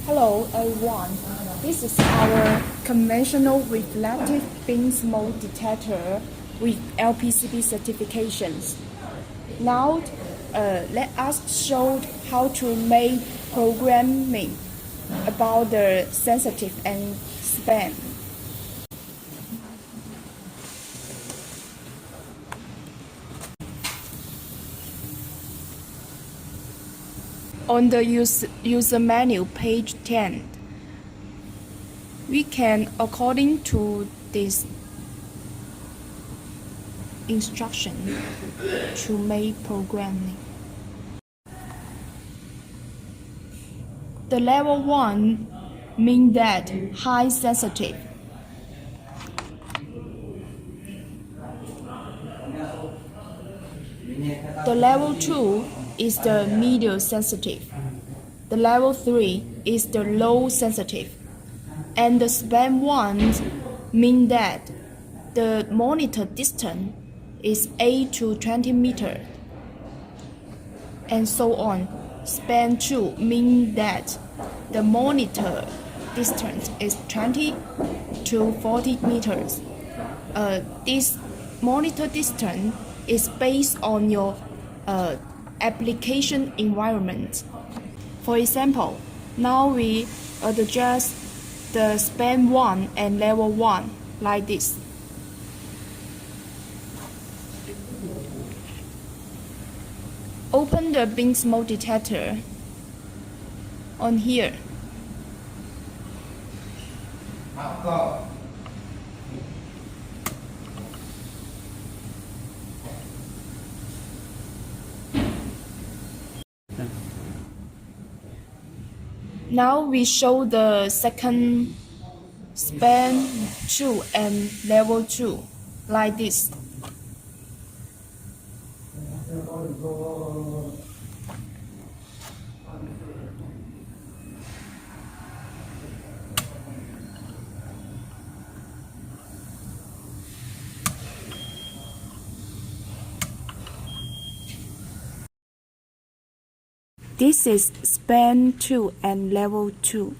Hello everyone, this is our conventional reflective beam smoke detector with LPCB certifications. Now let us show how to make programming about the sensitive and span. On the user menu, page 10, we can, according to this instruction, to make programming. The level 1 means that high sensitive. The level 2 is the medium sensitive. The level 3 is the low sensitive. And the span 1 means that the monitor distance is 8 to 20 meters, and so on. Span 2 means that the monitor distance is 20 to 40 meters. This monitor distance is based on your application environment. For example, now we adjust the span 1 and level 1 like this. Open the beam smoke detector on here. Now we show the second span 2 and level 2 like this. This is span 2 and level 2.